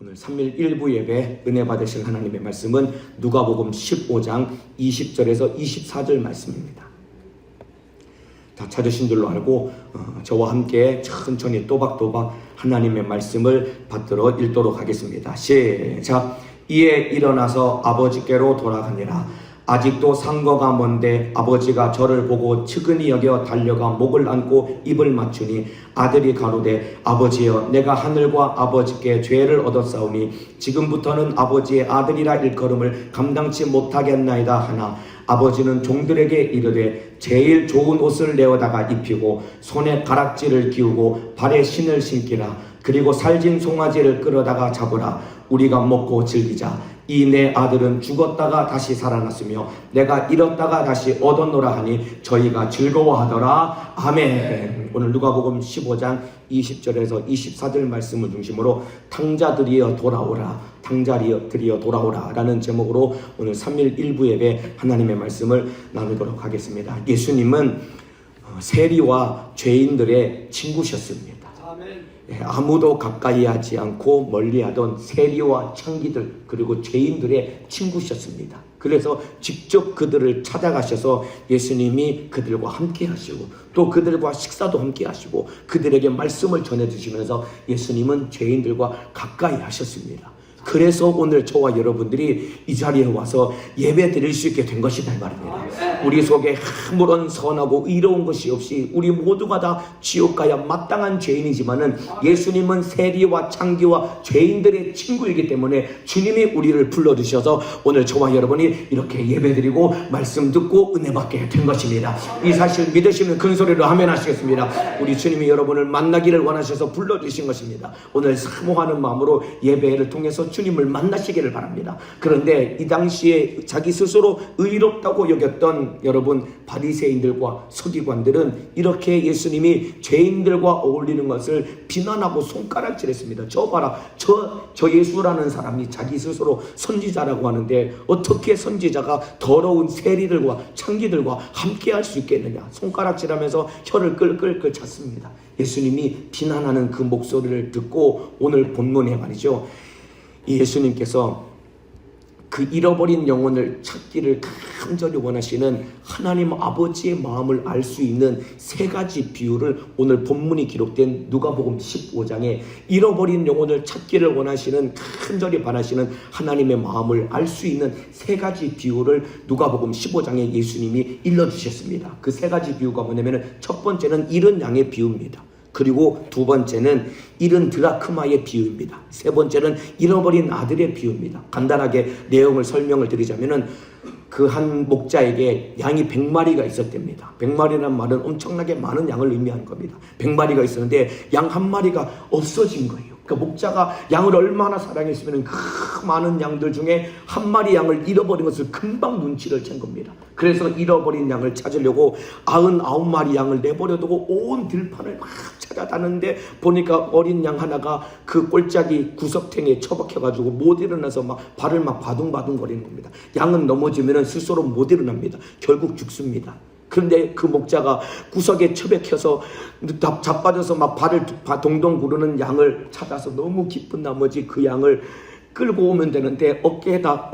오늘 3일 1부 예배 은혜 받으실 하나님의 말씀은 누가복음 15장 20절에서 24절 말씀입니다. 다 찾으신 줄로 알고 저와 함께 천천히 또박또박 하나님의 말씀을 받들어 읽도록 하겠습니다. 시작. 이에 일어나서 아버지께로 돌아가니라. 아직도 상거가 먼데 아버지가 저를 보고 측은히 여겨 달려가 목을 안고 입을 맞추니 아들이 가로되 아버지여 내가 하늘과 아버지께 죄를 얻었사오니 지금부터는 아버지의 아들이라 일컬음을 감당치 못하겠나이다 하나 아버지는 종들에게 이르되 제일 좋은 옷을 내어다가 입히고 손에 가락지를 끼우고 발에 신을 신기라. 그리고 살진 송아지를 끌어다가 잡으라. 우리가 먹고 즐기자. 이 내 아들은 죽었다가 다시 살아났으며 내가 잃었다가 다시 얻었노라 하니 저희가 즐거워하더라. 아멘. 오늘 누가복음 15장 20절에서 24절 말씀을 중심으로 탕자들이여 돌아오라, 탕자들이여 돌아오라 라는 제목으로 오늘 3일 1부 예배 하나님의 말씀을 나누도록 하겠습니다. 예수님은 세리와 죄인들의 친구셨습니다. 아무도 가까이 하지 않고 멀리하던 세리와 창기들 그리고 죄인들의 친구셨습니다. 그래서 직접 그들을 찾아가셔서 예수님이 그들과 함께 하시고 또 그들과 식사도 함께 하시고 그들에게 말씀을 전해주시면서 예수님은 죄인들과 가까이 하셨습니다. 그래서 오늘 저와 여러분들이 이 자리에 와서 예배 드릴 수 있게 된 것이다 이 말입니다. 우리 속에 아무런 선하고 의로운 것이 없이 우리 모두가 다 지옥 가야 마땅한 죄인이지만은 예수님은 세리와 창기와 죄인들의 친구이기 때문에 주님이 우리를 불러주셔서 오늘 저와 여러분이 이렇게 예배 드리고 말씀 듣고 은혜 받게 된 것입니다. 이 사실 믿으시면 큰 소리로 아멘 하시겠습니다. 우리 주님이 여러분을 만나기를 원하셔서 불러주신 것입니다. 오늘 사모하는 마음으로 예배를 통해서 주님을 만나시기를 바랍니다. 그런데 이 당시에 자기 스스로 의롭다고 여겼던 여러분 바리새인들과 서기관들은 이렇게 예수님이 죄인들과 어울리는 것을 비난하고 손가락질했습니다. 저 봐라, 저 예수라는 사람이 자기 스스로 선지자라고 하는데 어떻게 선지자가 더러운 세리들과 창기들과 함께 할 수 있겠느냐, 손가락질하면서 혀를 끌끌끌 찼습니다. 예수님이 비난하는 그 목소리를 듣고 오늘 본문에 말이죠, 예수님께서 그 잃어버린 영혼을 찾기를 간절히 원하시는 하나님 아버지의 마음을 알 수 있는 세 가지 비유를 오늘 본문이 기록된 누가복음 15장에 잃어버린 영혼을 찾기를 원하시는 간절히 바라시는 하나님의 마음을 알 수 있는 세 가지 비유를 누가복음 15장에 예수님이 일러주셨습니다. 그 세 가지 비유가 뭐냐면 첫 번째는 잃은 양의 비유입니다. 그리고 두 번째는 잃은 드라크마의 비유입니다. 세 번째는 잃어버린 아들의 비유입니다. 간단하게 내용을 설명을 드리자면은 그 한 목자에게 양이 100마리가 있었답니다. 100마리라는 말은 엄청나게 많은 양을 의미하는 겁니다. 100마리가 있었는데 양 한 마리가 없어진 거예요. 그 목자가 양을 얼마나 사랑했으면 그 많은 양들 중에 한 마리 양을 잃어버린 것을 금방 눈치를 챈 겁니다. 그래서 잃어버린 양을 찾으려고 99마리 양을 내버려두고 온 들판을 막 찾아다녔는데 보니까 어린 양 하나가 그 꼴짝이 구석탱이에 처박혀가지고 못 일어나서 막 발을 막 바둥바둥 거리는 겁니다. 양은 넘어지면 스스로 못 일어납니다. 결국 죽습니다. 그런데 그 목자가 구석에 처박혀서 자빠져서 막 발을 동동 구르는 양을 찾아서 너무 기쁜 나머지 그 양을 끌고 오면 되는데 어깨에다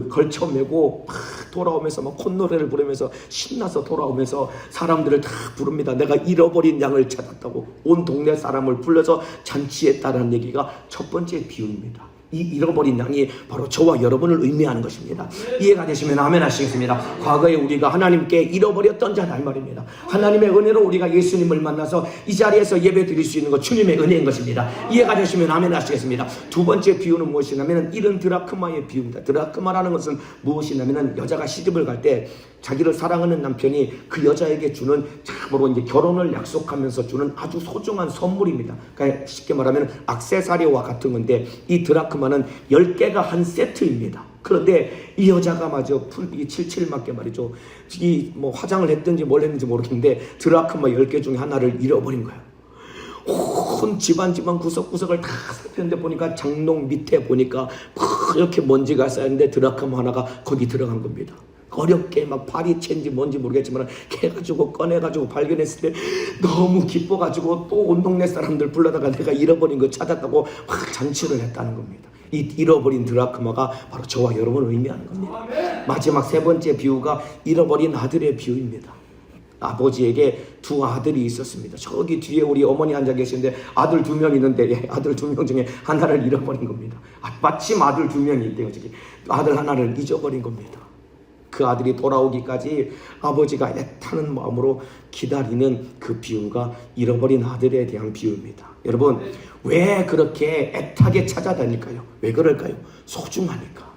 걸쳐매고 막 돌아오면서 막 콧노래를 부르면서 신나서 돌아오면서 사람들을 다 부릅니다. 내가 잃어버린 양을 찾았다고 온 동네 사람을 불러서 잔치했다는 얘기가 첫 번째 비유입니다. 이 잃어버린 양이 바로 저와 여러분을 의미하는 것입니다. 이해가 되시면 아멘 하시겠습니다. 과거에 우리가 하나님께 잃어버렸던 자다 이 말입니다. 하나님의 은혜로 우리가 예수님을 만나서 이 자리에서 예배 드릴 수 있는 것 주님의 은혜인 것입니다. 이해가 되시면 아멘 하시겠습니다. 두 번째 비유는 무엇이냐면 잃은 드라크마의 비유입니다. 드라크마라는 것은 무엇이냐면 여자가 시집을 갈 때 자기를 사랑하는 남편이 그 여자에게 주는 참으로 이제 결혼을 약속하면서 주는 아주 소중한 선물입니다. 그러니까 쉽게 말하면 액세서리와 같은 건데 이 드라크마는 10개가 한 세트입니다. 그런데 이 여자가 마저 칠칠맞게 말이죠. 이 뭐 화장을 했든지 뭘 했는지 모르겠는데 드라크마 10개 중에 하나를 잃어버린 거예요. 온 집안 구석구석을 다 살폈는데 보니까 장롱 밑에 보니까 이렇게 먼지가 쌓였는데 드라크마 하나가 거기 들어간 겁니다. 어렵게 막 파리채인지 뭔지 모르겠지만 해가지고 꺼내가지고 발견했을 때 너무 기뻐가지고 또 온 동네 사람들 불러다가 내가 잃어버린 거 찾았다고 막 잔치를 했다는 겁니다. 이 잃어버린 드라크마가 바로 저와 여러분을 의미하는 겁니다. 마지막 세 번째 비유가 잃어버린 아들의 비유입니다. 아버지에게 두 아들이 있었습니다. 저기 뒤에 우리 어머니 앉아 계시는데 아들 2명 있는데 아들 2명 중에 하나를 잃어버린 겁니다. 마침 아들 2명이 있대요. 저기 아들 하나를 잊어버린 겁니다. 그 아들이 돌아오기까지 아버지가 애타는 마음으로 기다리는 그 비유가 잃어버린 아들에 대한 비유입니다. 여러분, 왜 그렇게 애타게 찾아다닐까요? 왜 그럴까요? 소중하니까.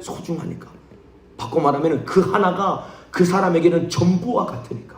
소중하니까. 바꿔 말하면 그 하나가 그 사람에게는 전부와 같으니까.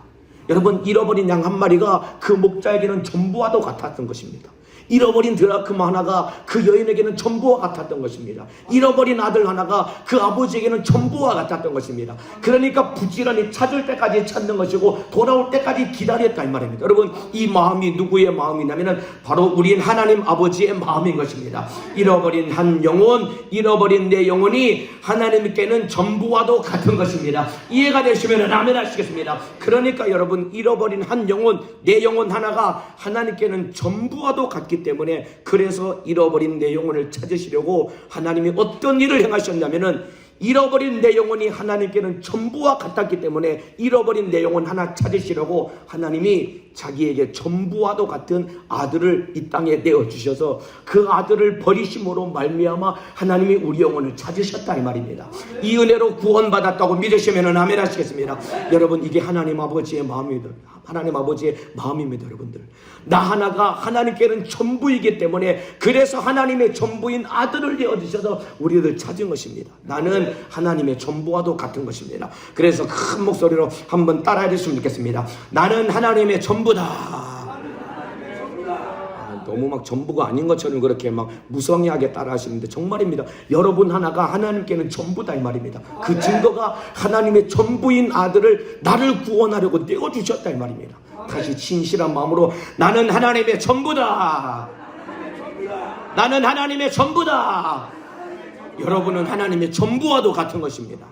여러분, 잃어버린 양 한 마리가 그 목자에게는 전부와도 같았던 것입니다. 잃어버린 드라크마 하나가 그 여인에게는 전부와 같았던 것입니다. 잃어버린 아들 하나가 그 아버지에게는 전부와 같았던 것입니다. 그러니까 부지런히 찾을 때까지 찾는 것이고 돌아올 때까지 기다렸다 이 말입니다. 여러분, 이 마음이 누구의 마음이냐면 바로 우리인 하나님 아버지의 마음인 것입니다. 잃어버린 한 영혼, 잃어버린 내 영혼이 하나님께는 전부와도 같은 것입니다. 이해가 되시면 아멘 하시겠습니다. 그러니까 여러분, 잃어버린 한 영혼, 내 영혼 하나가 하나님께는 전부와도 같기 때문에 그래서 잃어버린 내 영혼을 찾으시려고 하나님이 어떤 일을 행하셨냐면은 잃어버린 내 영혼이 하나님께는 전부와 같았기 때문에 잃어버린 내 영혼 하나 찾으시려고 하나님이 자기에게 전부와도 같은 아들을 이 땅에 내어주셔서 그 아들을 버리심으로 말미암아 하나님이 우리 영혼을 찾으셨다 이 말입니다. 이 은혜로 구원받았다고 믿으시면 아멘 하시겠습니다. 여러분, 이게 하나님 아버지의 마음입니다. 하나님 아버지의 마음입니다. 여러분들, 나 하나가 하나님께는 전부이기 때문에 그래서 하나님의 전부인 아들을 내어주셔서 우리를 찾은 것입니다. 나는 하나님의 전부와도 같은 것입니다. 그래서 큰 목소리로 한번 따라해 주시면 좋겠습니다. 나는 하나님의 전부다. 너무 막 전부가 아닌 것처럼 그렇게 막 무성의하게 따라하시는데 정말입니다. 여러분 하나가 하나님께는 전부다 이 말입니다. 그 증거가 하나님의 전부인 아들을 나를 구원하려고 내어주셨다 이 말입니다. 다시 진실한 마음으로 나는 하나님의 전부다. 나는 하나님의 전부다. 여러분은 하나님의 전부와도 같은 것입니다.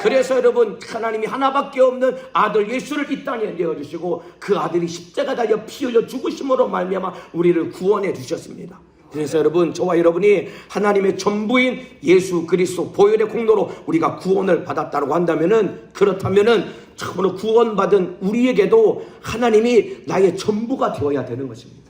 그래서 여러분, 하나님이 하나밖에 없는 아들 예수를 이 땅에 내어주시고 그 아들이 십자가 달려 피 흘려 죽으심으로 말미암아 우리를 구원해 주셨습니다. 그래서 여러분, 저와 여러분이 하나님의 전부인 예수 그리스도 보혈의 공로로 우리가 구원을 받았다고 한다면은, 그렇다면은 참으로 구원받은 우리에게도 하나님이 나의 전부가 되어야 되는 것입니다.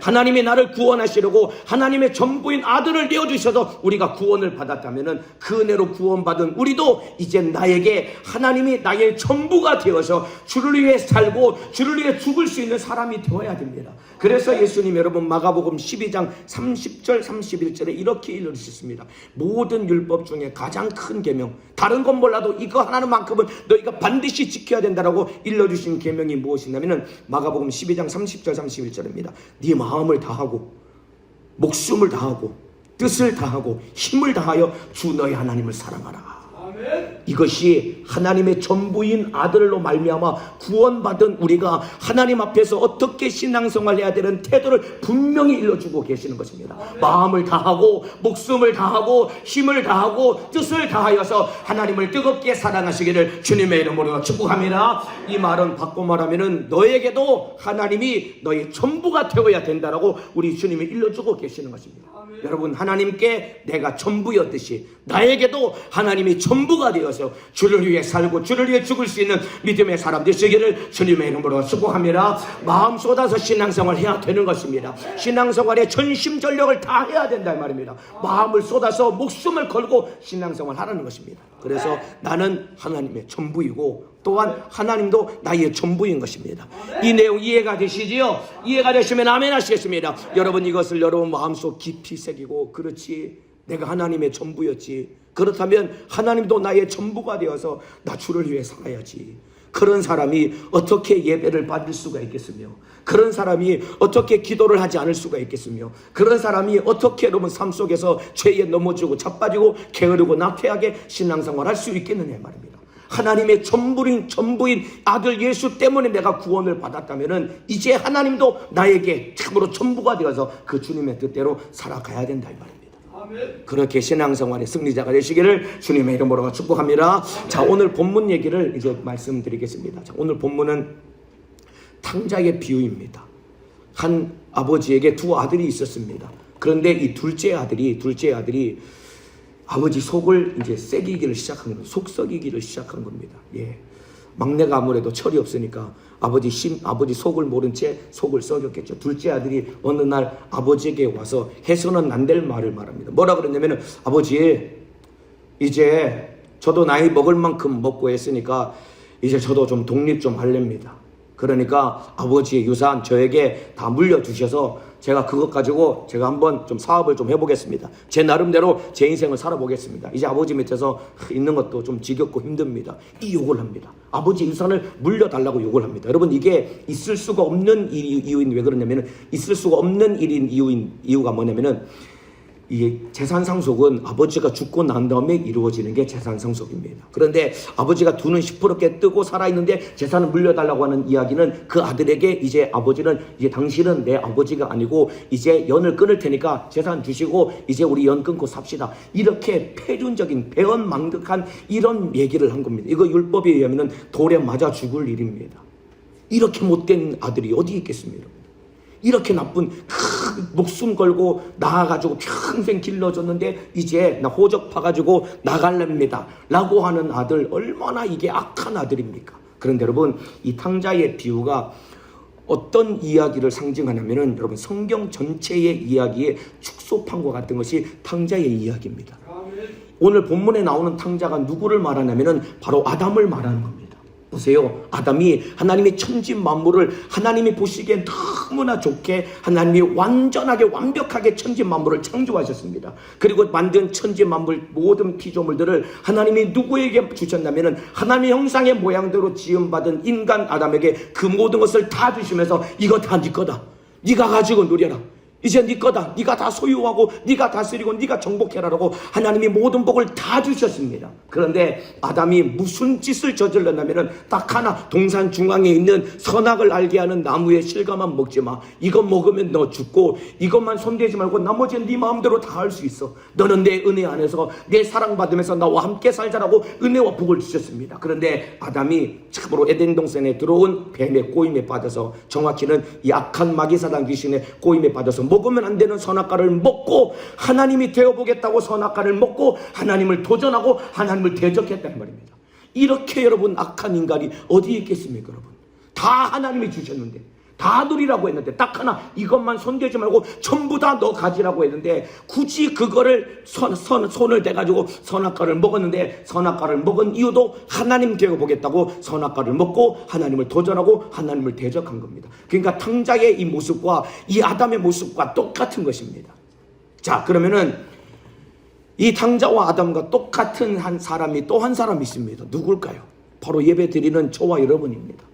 하나님이 나를 구원하시려고 하나님의 전부인 아들을 내어주셔서 우리가 구원을 받았다면 그 은혜로 구원받은 우리도 이제 나에게 하나님이 나의 전부가 되어서 주를 위해 살고 주를 위해 죽을 수 있는 사람이 되어야 됩니다. 그래서 예수님 여러분 마가복음 12장 30절 31절에 이렇게 일러주셨습니다. 모든 율법 중에 가장 큰 계명, 다른 건 몰라도 이거 하나만큼은 너희가 반드시 지켜야 된다라고 일러주신 계명이 무엇이냐면 마가복음 12장 30절 31절입니다. 네 마음을 다하고 목숨을 다하고 뜻을 다하고 힘을 다하여 주 너희 하나님을 사랑하라. 이것이 하나님의 전부인 아들로 말미암아 구원받은 우리가 하나님 앞에서 어떻게 신앙생활을 해야 되는 태도를 분명히 일러주고 계시는 것입니다. 마음을 다하고 목숨을 다하고 힘을 다하고 뜻을 다하여서 하나님을 뜨겁게 사랑하시기를 주님의 이름으로 축복합니다. 이 말은 바꿔 말하면 너에게도 하나님이 너의 전부가 되어야 된다라고 우리 주님이 일러주고 계시는 것입니다. 여러분, 하나님께 내가 전부였듯이 나에게도 하나님이 전부가 되어서 주를 위해 살고 주를 위해 죽을 수 있는 믿음의 사람 되시기를 주님의 이름으로 축복합니다. 마음 쏟아서 신앙생활 해야 되는 것입니다. 신앙생활에 전심전력을 다 해야 된다 이 말입니다. 마음을 쏟아서 목숨을 걸고 신앙생활 하라는 것입니다. 그래서 나는 하나님의 전부이고 또한 하나님도 나의 전부인 것입니다. 이 내용 이해가 되시지요? 이해가 되시면 아멘 하시겠습니다. 여러분, 이것을 여러분 마음속 깊이 새기고, 그렇지, 내가 하나님의 전부였지, 그렇다면 하나님도 나의 전부가 되어서 나 주를 위해 살아야지. 그런 사람이 어떻게 예배를 받을 수가 있겠으며, 그런 사람이 어떻게 기도를 하지 않을 수가 있겠으며, 그런 사람이 어떻게 여러분 삶 속에서 죄에 넘어지고 자빠지고 게으르고 나태하게 신앙생활 할 수 있겠느냐 말입니다. 하나님의 전부인 아들 예수 때문에 내가 구원을 받았다면 이제 하나님도 나에게 참으로 전부가 되어서 그 주님의 뜻대로 살아가야 된다 이 말입니다. 그렇게 신앙생활의 승리자가 되시기를 주님의 이름으로 축복합니다. 자, 오늘 본문 얘기를 이제 말씀드리겠습니다. 자, 오늘 본문은 탕자의 비유입니다. 한 아버지에게 두 아들이 있었습니다. 그런데 이 둘째 아들이 아버지 속을 이제 썩이기를 시작한 겁니다. 속 썩이기를 시작한 겁니다. 예. 막내가 아무래도 철이 없으니까 아버지 속을 모른 채 속을 썩였겠죠. 둘째 아들이 어느 날 아버지에게 와서 해서는 안 될 말을 말합니다. 뭐라 그랬냐면은, 아버지, 이제 저도 나이 먹을 만큼 먹고 했으니까 이제 저도 좀 독립 좀 하렵니다. 그러니까 아버지의 유산 저에게 다 물려주셔서 제가 그것 가지고 제가 한번 좀 사업을 좀 해보겠습니다. 제 나름대로 제 인생을 살아보겠습니다. 이제 아버지 밑에서 있는 것도 좀 지겹고 힘듭니다. 이 욕을 합니다. 아버지 유산을 물려달라고 욕을 합니다. 여러분, 이게 있을 수가 없는 이유인, 왜 그러냐면은, 있을 수가 없는 일인 이유가 뭐냐면은, 이 재산 상속은 아버지가 죽고 난 다음에 이루어지는 게 재산 상속입니다. 그런데 아버지가 두 눈 시퍼렇게 뜨고 살아있는데 재산을 물려달라고 하는 이야기는, 그 아들에게 이제 아버지는, 이제 당신은 내 아버지가 아니고 이제 연을 끊을 테니까 재산 주시고 이제 우리 연 끊고 삽시다. 이렇게 폐륜적인 배은망덕한 이런 얘기를 한 겁니다. 이거 율법에 의하면 돌에 맞아 죽을 일입니다. 이렇게 못된 아들이 어디 있겠습니까? 이렇게 나쁜, 목숨 걸고 나가가지고 평생 길러줬는데 이제 나 호적 파가지고 나갈랍니다 라고 하는 아들, 얼마나 이게 악한 아들입니까? 그런데 여러분, 이 탕자의 비유가 어떤 이야기를 상징하냐면은, 여러분, 성경 전체의 이야기의 축소판과 같은 것이 탕자의 이야기입니다. 오늘 본문에 나오는 탕자가 누구를 말하냐면은 바로 아담을 말하는 겁니다. 보세요. 아담이 하나님의 천지 만물을 하나님이 보시기에 너무나 좋게, 하나님이 완전하게 완벽하게 천지 만물을 창조하셨습니다. 그리고 만든 천지 만물 모든 피조물들을 하나님이 누구에게 주셨냐면은, 하나님의 형상의 모양대로 지음받은 인간 아담에게 그 모든 것을 다 주시면서, 이거 다 네 거다, 네가 가지고 누려라, 이제 네 거다, 네가 다 소유하고 네가 다스리고 네가 정복해라라고 하나님이 모든 복을 다 주셨습니다. 그런데 아담이 무슨 짓을 저질렀냐면은, 딱 하나, 동산 중앙에 있는 선악을 알게 하는 나무의 실과만 먹지 마, 이것 먹으면 너 죽고, 이것만 손대지 말고 나머지는 네 마음대로 다 할 수 있어, 너는 내 은혜 안에서 내 사랑받으면서 나와 함께 살자라고 은혜와 복을 주셨습니다. 그런데 아담이 참으로 에덴 동산에 들어온 뱀의 꼬임에 빠져서, 정확히는 이 악한 마귀사단 귀신의 꼬임에 빠져서 먹으면 안 되는 선악과를 먹고 하나님이 되어보겠다고 선악과를 먹고 하나님을 도전하고 하나님을 대적했다는 말입니다. 이렇게 여러분, 악한 인간이 어디 있겠습니까? 여러분, 다 하나님이 주셨는데, 다 누리라고 했는데, 딱 하나, 이것만 손대지 말고 전부 다 너 가지라고 했는데, 굳이 그거를 손을 대가지고 선악과를 먹었는데, 선악과를 먹은 이유도 하나님 되어보겠다고 선악과를 먹고 하나님을 도전하고 하나님을 대적한 겁니다. 그러니까 탕자의 이 모습과 이 아담의 모습과 똑같은 것입니다. 자, 그러면은 이 탕자와 아담과 똑같은 한 사람이 또 한 사람이 있습니다. 누굴까요? 바로 예배 드리는 저와 여러분입니다.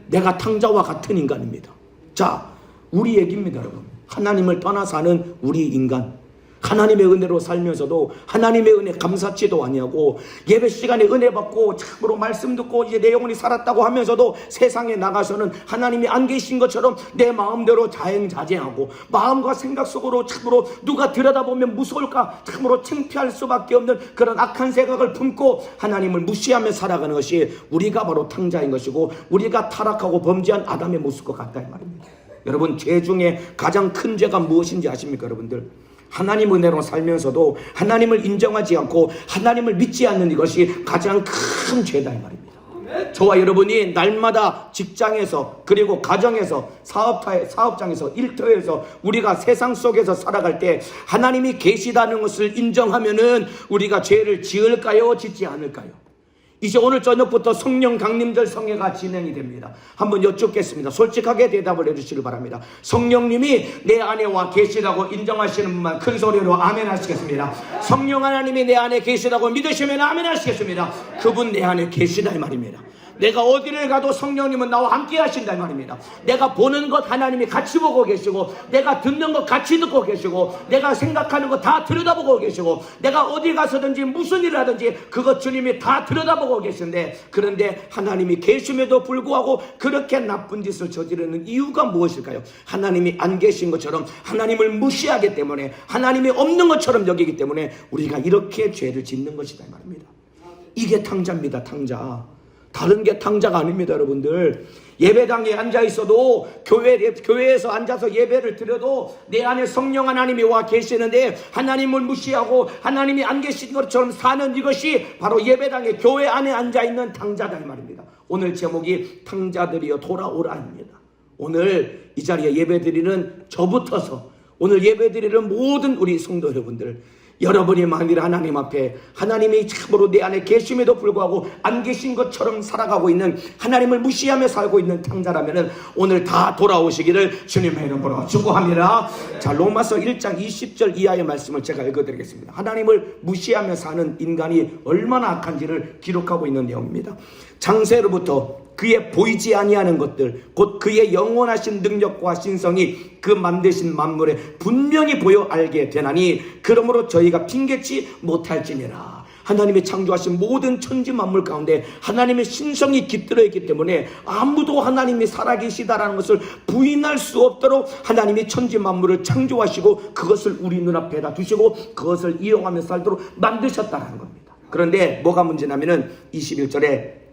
내가 탕자와 같은 인간입니다. 자, 우리 얘기입니다, 여러분. 하나님을 떠나 사는 우리 인간, 하나님의 은혜로 살면서도 하나님의 은혜 감사치도 아니하고, 예배 시간에 은혜 받고 참으로 말씀 듣고 이제 내 영혼이 살았다고 하면서도 세상에 나가서는 하나님이 안 계신 것처럼 내 마음대로 자행자제하고, 마음과 생각 속으로 참으로 누가 들여다보면 무서울까 참으로 창피할 수밖에 없는 그런 악한 생각을 품고 하나님을 무시하며 살아가는 것이 우리가 바로 탕자인 것이고, 우리가 타락하고 범죄한 아담의 모습과 같다 이 말입니다. 여러분, 죄 중에 가장 큰 죄가 무엇인지 아십니까? 여러분들, 하나님 은혜로 살면서도 하나님을 인정하지 않고 하나님을 믿지 않는 이것이 가장 큰 죄다 이 말입니다. 저와 여러분이 날마다 직장에서, 그리고 가정에서, 사업장에서, 일터에서 우리가 세상 속에서 살아갈 때 하나님이 계시다는 것을 인정하면은 우리가 죄를 지을까요, 짓지 않을까요? 이제 오늘 저녁부터 성령 강림절 성회가 진행이 됩니다. 한번 여쭙겠습니다. 솔직하게 대답을 해주시길 바랍니다. 성령님이 내 안에 와 계시다고 인정하시는 분만 큰 소리로 아멘 하시겠습니다. 성령 하나님이 내 안에 계시다고 믿으시면 아멘 하시겠습니다. 그분 내 안에 계시다 이 말입니다. 내가 어디를 가도 성령님은 나와 함께 하신다 이 말입니다. 내가 보는 것 하나님이 같이 보고 계시고, 내가 듣는 것 같이 듣고 계시고, 내가 생각하는 것 다 들여다보고 계시고, 내가 어디 가서든지 무슨 일을 하든지 그것 주님이 다 들여다보고 계신데, 그런데 하나님이 계심에도 불구하고 그렇게 나쁜 짓을 저지르는 이유가 무엇일까요? 하나님이 안 계신 것처럼, 하나님을 무시하기 때문에, 하나님이 없는 것처럼 여기기 때문에 우리가 이렇게 죄를 짓는 것이다 이 말입니다. 이게 탕자입니다. 탕자. 다른 게 탕자가 아닙니다. 여러분들, 예배당에 앉아 있어도, 교회에서 앉아서 예배를 드려도 내 안에 성령 하나님이 와 계시는데 하나님을 무시하고 하나님이 안 계신 것처럼 사는 이것이 바로 예배당에, 교회 안에 앉아 있는 탕자다 이 말입니다. 오늘 제목이 탕자들이여 돌아오라입니다. 오늘 이 자리에 예배드리는 저부터서 오늘 예배드리는 모든 우리 성도 여러분들, 여러분이 만일 하나님 앞에, 하나님이 참으로 내 안에 계심에도 불구하고 안 계신 것처럼 살아가고 있는, 하나님을 무시하며 살고 있는 탕자라면 오늘 다 돌아오시기를 주님의 이름으로 축복합니다. 자, 로마서 1장 20절 이하의 말씀을 제가 읽어드리겠습니다. 하나님을 무시하며 사는 인간이 얼마나 악한지를 기록하고 있는 내용입니다. 창세로부터 그의 보이지 아니하는 것들, 곧 그의 영원하신 능력과 신성이 그 만드신 만물에 분명히 보여 알게 되나니, 그러므로 저희가 핑계치 못할지니라. 하나님이 창조하신 모든 천지 만물 가운데 하나님의 신성이 깃들어 있기 때문에 아무도 하나님이 살아계시다라는 것을 부인할 수 없도록 하나님이 천지 만물을 창조하시고 그것을 우리 눈앞에다 두시고 그것을 이용하며 살도록 만드셨다는 겁니다. 그런데 뭐가 문제냐면은 21절에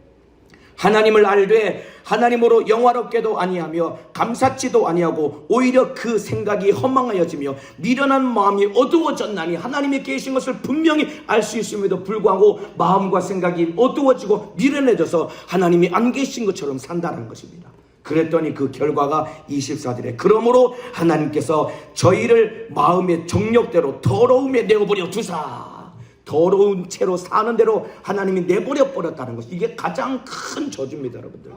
하나님을 알되 하나님으로 영화롭게도 아니하며 감사치도 아니하고 오히려 그 생각이 허망하여지며 미련한 마음이 어두워졌나니, 하나님이 계신 것을 분명히 알 수 있음에도 불구하고 마음과 생각이 어두워지고 미련해져서 하나님이 안 계신 것처럼 산다는 것입니다. 그랬더니 그 결과가 24절에 그러므로 하나님께서 저희를 마음의 정욕대로 더러움에 내어버려 두사, 더러운 채로 사는 대로 하나님이 내버려 버렸다는 것, 이게 가장 큰 저주입니다. 여러분들,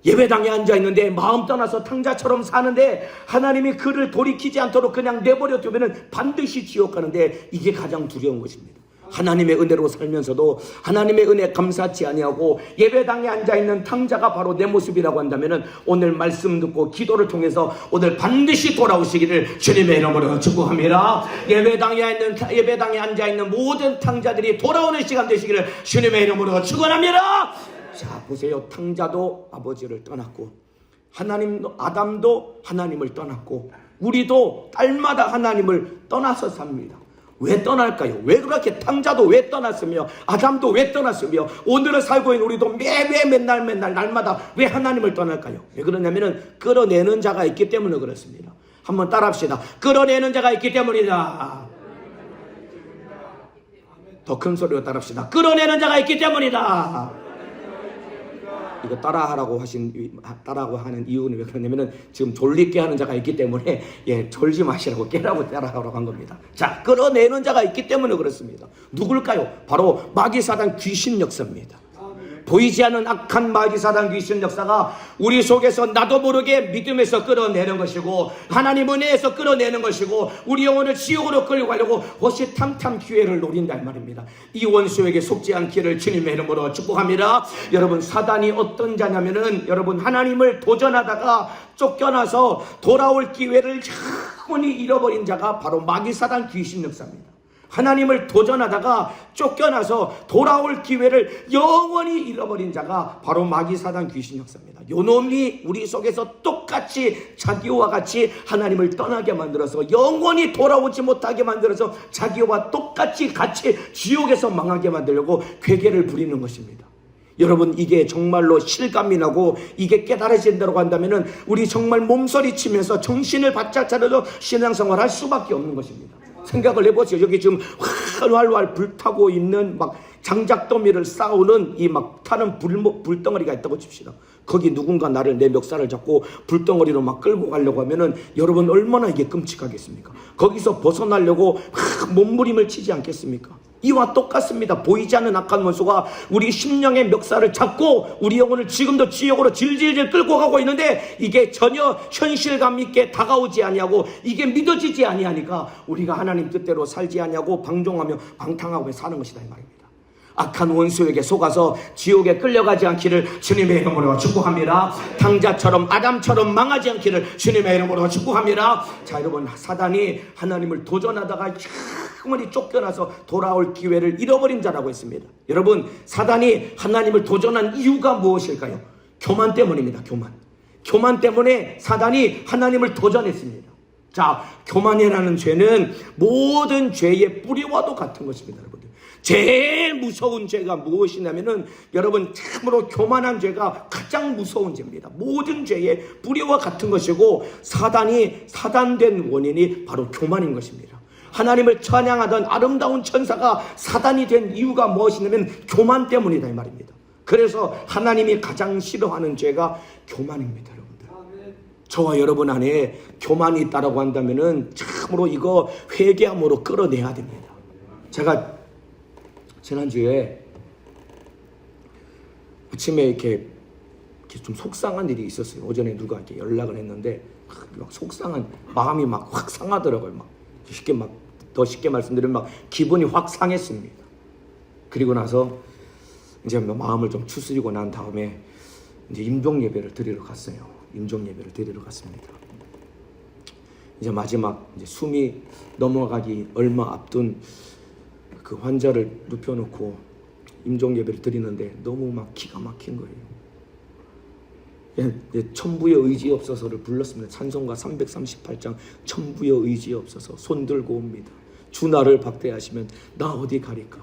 예배당에 앉아있는데 마음 떠나서 탕자처럼 사는데 하나님이 그를 돌이키지 않도록 그냥 내버려 두면 반드시 지옥 가는데, 이게 가장 두려운 것입니다. 하나님의 은혜로 살면서도 하나님의 은혜 감사치 아니하고 예배당에 앉아있는 탕자가 바로 내 모습이라고 한다면, 오늘 말씀 듣고 기도를 통해서 오늘 반드시 돌아오시기를 주님의 이름으로 축복합니다. 예배당에 앉아있는 모든 탕자들이 돌아오는 시간 되시기를 주님의 이름으로 축원합니다. 자, 보세요. 탕자도 아버지를 떠났고, 아담도 하나님을 떠났고, 우리도 딸마다 하나님을 떠나서 삽니다. 왜 떠날까요? 왜 그렇게? 탕자도 왜 떠났으며 아담도 왜 떠났으며 오늘을 살고 있는 우리도 맨날 날마다 왜 하나님을 떠날까요? 왜 그러냐면은 끌어내는 자가 있기 때문에 그렇습니다. 한번 따라합시다. 끌어내는 자가 있기 때문이다. 더 큰 소리로 따라합시다. 끌어내는 자가 있기 때문이다. 이거 따라하라고 하는 이유는 왜 그러냐면은 지금 졸리게 하는 자가 있기 때문에, 졸지 마시라고 깨라고 따라하라고 한 겁니다. 자, 끌어내는 자가 있기 때문에 그렇습니다. 누굴까요? 바로 마귀사단 귀신 역사입니다. 보이지 않는 악한 마귀사단 귀신 역사가 우리 속에서 나도 모르게 믿음에서 끌어내는 것이고, 하나님 은혜에서 끌어내는 것이고, 우리 영혼을 지옥으로 끌고 가려고 호시탐탐 기회를 노린단 말입니다. 이 원수에게 속지 않기를 주님의 이름으로 축복합니다. 여러분, 사단이 어떤 자냐면은, 여러분, 하나님을 도전하다가 쫓겨나서 돌아올 기회를 영원히 잃어버린 자가 바로 마귀사단 귀신 역사입니다. 하나님을 도전하다가 쫓겨나서 돌아올 기회를 영원히 잃어버린 자가 바로 마귀사단 귀신 역사입니다. 요놈이 우리 속에서 똑같이 자기와 같이 하나님을 떠나게 만들어서 영원히 돌아오지 못하게 만들어서 자기와 똑같이 같이 지옥에서 망하게 만들려고 괴계를 부리는 것입니다. 여러분, 이게 정말로 실감이 나고 이게 깨달아진다고 한다면 우리 정말 몸서리치면서 정신을 바짝 차려서 신앙생활 할 수밖에 없는 것입니다. 생각을 해보세요. 여기 지금 활활 불타고 있는 막 장작더미를 쌓우는 이 막 타는 불덩어리가 있다고 칩시다. 거기 누군가 나를, 내 멱살을 잡고 불덩어리로 막 끌고 가려고 하면은 여러분 얼마나 이게 끔찍하겠습니까? 거기서 벗어나려고 몸부림을 치지 않겠습니까? 이와 똑같습니다. 보이지 않는 악한 원수가 우리 심령의 멱살을 잡고 우리 영혼을 지금도 지옥으로 질질질 끌고 가고 있는데, 이게 전혀 현실감 있게 다가오지 아니하고 이게 믿어지지 아니하니까 우리가 하나님 뜻대로 살지 아니하고 방종하며 방탕하고 사는 것이다 이 말입니다. 악한 원수에게 속아서 지옥에 끌려가지 않기를 주님의 이름으로 축복합니다. 당자처럼 아담처럼 망하지 않기를 주님의 이름으로 축복합니다. 자, 여러분, 사단이 하나님을 도전하다가 영원히 쫓겨나서 돌아올 기회를 잃어버린 자라고 했습니다. 여러분, 사단이 하나님을 도전한 이유가 무엇일까요? 교만 때문입니다. 교만 때문에 사단이 하나님을 도전했습니다. 자, 교만이라는 죄는 모든 죄의 뿌리와도 같은 것입니다. 여러분들, 제일 무서운 죄가 무엇이냐면은, 여러분, 참으로 교만한 죄가 가장 무서운 죄입니다. 모든 죄의 뿌리와 같은 것이고, 사단된 원인이 바로 교만인 것입니다. 하나님을 찬양하던 아름다운 천사가 사단이 된 이유가 무엇이냐면 교만 때문이다, 이 말입니다. 그래서 하나님이 가장 싫어하는 죄가 교만입니다. 여러분들, 저와 여러분 안에 교만이 있다라고 한다면은 참으로 이거 회개함으로 끌어내야 됩니다. 제가 지난주에 아침에 이렇게 좀 속상한 일이 있었어요. 오전에 누가 이렇게 연락을 했는데 막 속상한 마음이 막 확 상하더라고요. 막 더 쉽게 말씀드리면 막 기분이 확 상했습니다. 그리고 나서 이제 마음을 좀 추스리고 난 다음에 이제 임종 예배를 드리러 갔어요. 임종 예배를 드리러 갔습니다. 이제 마지막 이제 숨이 넘어가기 얼마 앞둔 그 환자를 눕혀놓고 임종 예배를 드리는데 너무 막 기가 막힌 거예요. 천부의 의지 없어서를 불렀습니다. 찬송가 338장 천부의 의지 없어서 손 들고 옵니다. 주 나를 박대하시면 나 어디 가리까.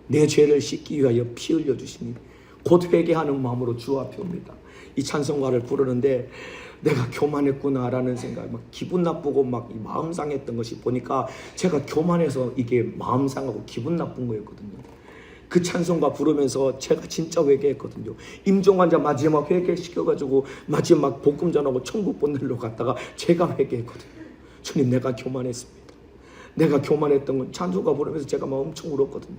내 죄를 씻기 위하여 피 흘려 주시니 곧 회개하는 마음으로 주 앞에 옵니다. 이 찬송가를 부르는데 내가 교만했구나라는 생각, 막 기분 나쁘고 막 마음 상했던 것이 보니까 제가 교만해서 이게 마음 상하고 기분 나쁜 거였거든요. 그 찬송가 부르면서 제가 진짜 회개했거든요. 임종환자 마지막 회개시켜가지고 마지막 복음 전하고 천국 보내러 갔다가 제가 회개했거든요. 주님, 내가 교만했습니다. 내가 교만했던 건 찬송가 부르면서 제가 막 엄청 울었거든요.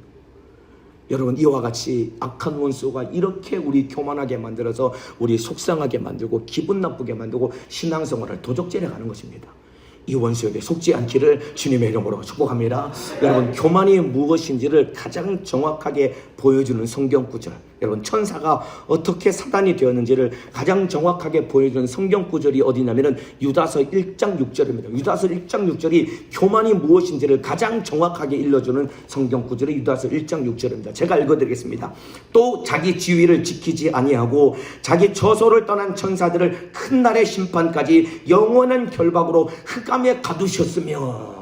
여러분, 이와 같이 악한 원수가 이렇게 우리 교만하게 만들어서 우리 속상하게 만들고 기분 나쁘게 만들고 신앙생활을 도적질해 가는 것입니다. 이 원수에게 속지 않기를 주님의 이름으로 축복합니다. 여러분, 교만이 무엇인지를 가장 정확하게 보여주는 성경 구절, 여러분, 천사가 어떻게 사단이 되었는지를 가장 정확하게 보여주는 성경 구절이 어디냐면은 유다서 1장 6절입니다. 유다서 1장 6절이 교만이 무엇인지를 가장 정확하게 일러주는 성경 구절이 유다서 1장 6절입니다. 제가 읽어드리겠습니다. 또 자기 지위를 지키지 아니하고 자기 저소를 떠난 천사들을 큰 날의 심판까지 영원한 결박으로 흑암에 가두셨으며.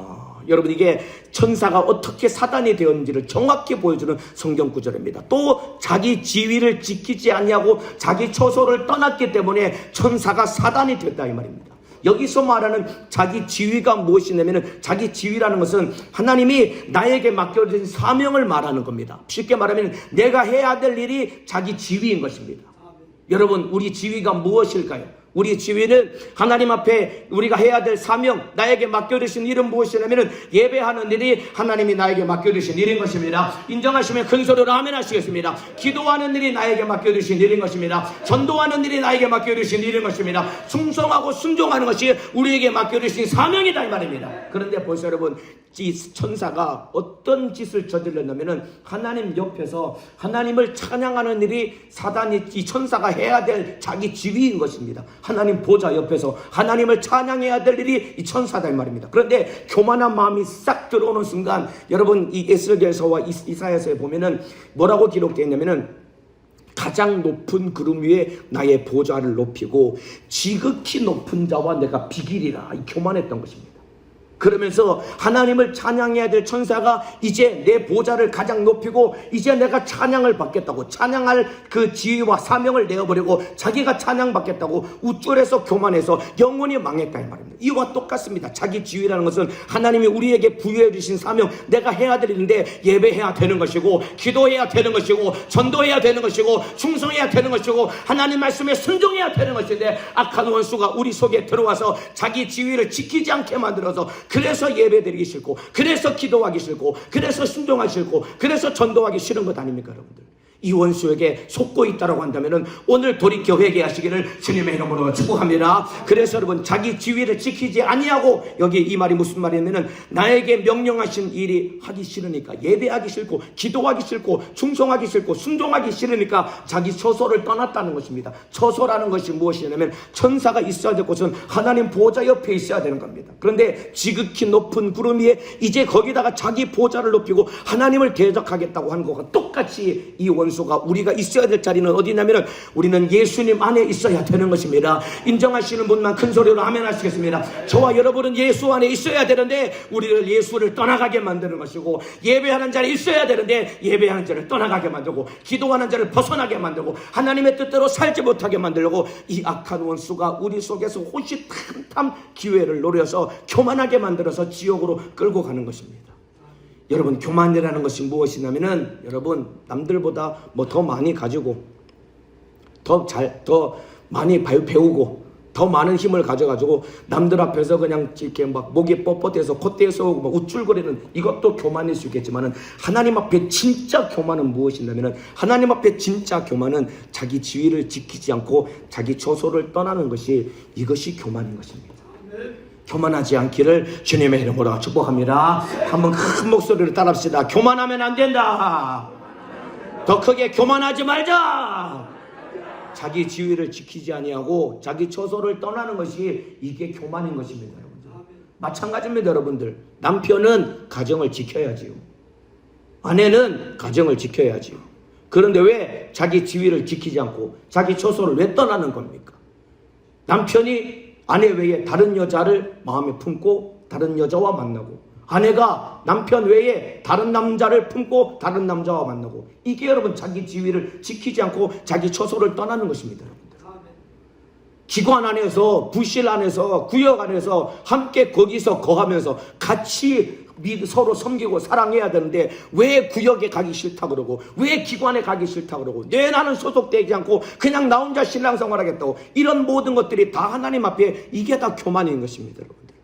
여러분, 이게 천사가 어떻게 사단이 되었는지를 정확히 보여주는 성경 구절입니다. 또 자기 지위를 지키지 아니하고 자기 처소를 떠났기 때문에 천사가 사단이 됐다, 이 말입니다. 여기서 말하는 자기 지위가 무엇이냐면, 자기 지위라는 것은 하나님이 나에게 맡겨진 사명을 말하는 겁니다. 쉽게 말하면 내가 해야 될 일이 자기 지위인 것입니다. 여러분, 우리 지위가 무엇일까요? 우리 지위는 하나님 앞에 우리가 해야 될 사명, 나에게 맡겨주신 일은 무엇이냐면 예배하는 일이 하나님이 나에게 맡겨주신 일인 것입니다. 인정하시면 큰 소리로 아멘 하시겠습니다. 기도하는 일이 나에게 맡겨주신 일인 것입니다. 전도하는 일이 나에게 맡겨주신 일인 것입니다. 충성하고 순종하는 것이 우리에게 맡겨주신 사명이다, 이 말입니다. 그런데 보세요, 여러분, 이 천사가 어떤 짓을 저질렀냐면은 하나님 옆에서 하나님을 찬양하는 일이 이 천사가 해야 될 자기 지위인 것입니다. 하나님 보좌 옆에서 하나님을 찬양해야 될 일이 이 천사다, 이 말입니다. 그런데 교만한 마음이 싹 들어오는 순간, 여러분, 이 에스겔서와 이사야서에 보면은 뭐라고 기록되어 있냐면은 가장 높은 구름 위에 나의 보좌를 높이고 지극히 높은 자와 내가 비기리라, 이 교만했던 것입니다. 그러면서 하나님을 찬양해야 될 천사가 이제 내 보좌를 가장 높이고 이제 내가 찬양을 받겠다고, 찬양할 그 지위와 사명을 내어버리고 자기가 찬양받겠다고 우쭐해서 교만해서 영원히 망했다, 이 말입니다. 이와 똑같습니다. 자기 지위라는 것은 하나님이 우리에게 부여해 주신 사명, 내가 해야 될 일인데 예배해야 되는 것이고 기도해야 되는 것이고 전도해야 되는 것이고 충성해야 되는 것이고 하나님 말씀에 순종해야 되는 것인데, 악한 원수가 우리 속에 들어와서 자기 지위를 지키지 않게 만들어서, 그래서 예배드리기 싫고, 그래서 기도하기 싫고, 그래서 순종하기 싫고, 그래서 전도하기 싫은 것 아닙니까, 여러분들? 이 원수에게 속고 있다고 한다면 오늘 돌이켜 회개하시기를 주님의 이름으로 축복합니다. 그래서 여러분, 자기 지위를 지키지 아니하고, 여기 이 말이 무슨 말이냐면 나에게 명령하신 일이 하기 싫으니까, 예배하기 싫고 기도하기 싫고 충성하기 싫고 순종하기 싫으니까 자기 처소를 떠났다는 것입니다. 처소라는 것이 무엇이냐면 천사가 있어야 될 곳은 하나님 보좌 옆에 있어야 되는 겁니다. 그런데 지극히 높은 구름 위에 이제 거기다가 자기 보좌를 높이고 하나님을 대적하겠다고 하는 것과 똑같이 이 원수가 우리가 있어야 될 자리는 어디냐면 우리는 예수님 안에 있어야 되는 것입니다. 인정하시는 분만 큰 소리로 아멘 하시겠습니다. 저와 여러분은 예수 안에 있어야 되는데 우리를 예수를 떠나가게 만드는 것이고, 예배하는 자리에 있어야 되는데 예배하는 자를 떠나가게 만들고, 기도하는 자를 벗어나게 만들고, 하나님의 뜻대로 살지 못하게 만들고, 이 악한 원수가 우리 속에서 호시탐탐 기회를 노려서 교만하게 만들어서 지옥으로 끌고 가는 것입니다. 여러분, 교만이라는 것이 무엇이냐면은, 여러분, 남들보다 뭐 더 많이 가지고 더 많이 배우고 더 많은 힘을 가져가지고 남들 앞에서 그냥 이렇게 막 목이 뻣뻣해서 콧대에 쏘고 막 우쭐거리는, 이것도 교만일 수 있겠지만은, 하나님 앞에 진짜 교만은 무엇이냐면은, 하나님 앞에 진짜 교만은 자기 지위를 지키지 않고 자기 처소를 떠나는 것이, 이것이 교만인 것입니다. 교만하지 않기를 주님의 이름으로 축복합니다. 한번 큰 목소리로 따라합시다. 교만하면 안 된다. 더 크게, 교만하지 말자. 자기 지위를 지키지 아니하고 자기 처소를 떠나는 것이, 이게 교만인 것입니다. 여러분들. 마찬가지입니다. 여러분들, 남편은 가정을 지켜야지요. 아내는 가정을 지켜야지요. 그런데 왜 자기 지위를 지키지 않고 자기 처소를 왜 떠나는 겁니까? 남편이 아내 외에 다른 여자를 마음에 품고 다른 여자와 만나고, 아내가 남편 외에 다른 남자를 품고 다른 남자와 만나고, 이게 여러분 자기 지위를 지키지 않고 자기 처소를 떠나는 것입니다. 여러분들. 기관 안에서, 부실 안에서, 구역 안에서 함께 거기서 거하면서 같이 서로 섬기고 사랑해야 되는데, 왜 구역에 가기 싫다 그러고, 왜 기관에 가기 싫다 그러고, 왜 나는 소속되지 않고 그냥 나 혼자 신앙생활하겠다고, 이런 모든 것들이 다 하나님 앞에, 이게 다 교만인 것입니다. 여러분들,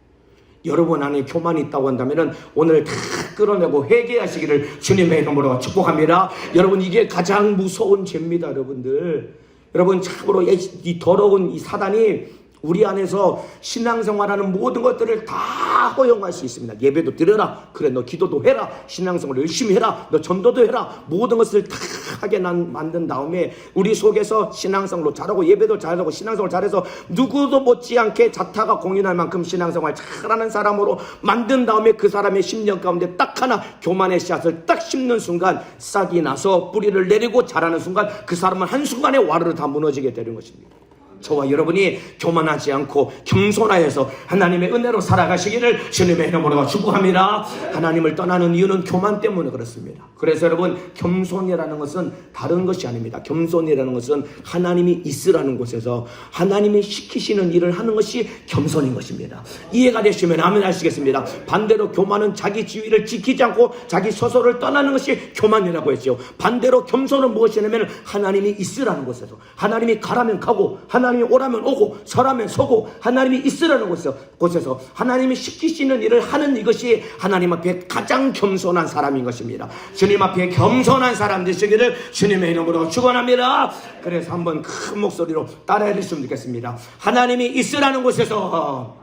여러분 안에 교만이 있다고 한다면 오늘 다 끌어내고 회개하시기를 주님의 이름으로 축복합니다. 여러분, 이게 가장 무서운 죄입니다. 여러분들, 여러분, 참으로 이 더러운 이 사단이 우리 안에서 신앙생활하는 모든 것들을 다 허용할 수 있습니다. 예배도 드려라, 그래 너 기도도 해라, 신앙생활 열심히 해라, 너 전도도 해라, 모든 것을 다 하게 만든 다음에 우리 속에서 신앙생활로 잘하고 예배도 잘하고 신앙생활 잘해서 누구도 못지않게 자타가 공인할 만큼 신앙생활 잘하는 사람으로 만든 다음에 그 사람의 심령 가운데 딱 하나 교만의 씨앗을 딱 심는 순간, 싹이 나서 뿌리를 내리고 자라는 순간 그 사람은 한순간에 와르르 다 무너지게 되는 것입니다. 저와 여러분이 교만하지 않고 겸손하여서 하나님의 은혜로 살아가시기를 주님의 이름으로 축복합니다. 하나님을 떠나는 이유는 교만 때문에 그렇습니다. 그래서 여러분, 겸손이라는 것은 다른 것이 아닙니다. 겸손이라는 것은 하나님이 있으라는 곳에서 하나님이 시키시는 일을 하는 것이 겸손인 것입니다. 이해가 되시면 아멘 하시겠습니다. 반대로 교만은 자기 지위를 지키지 않고 자기 처소를 떠나는 것이 교만이라고 했죠. 반대로 겸손은 무엇이냐면 하나님이 있으라는 곳에서, 하나님이 가라면 가고 하나님이 오라면 오고 서라면 서고, 하나님이 있으라는 곳에서 하나님이 시키시는 일을 하는, 이것이 하나님 앞에 가장 겸손한 사람인 것입니다. 주님 앞에 겸손한 사람 되시기를 주님의 이름으로 축원합니다. 그래서 한번 큰 목소리로 따라해 주시면 좋겠습니다. 하나님이 있으라는 곳에서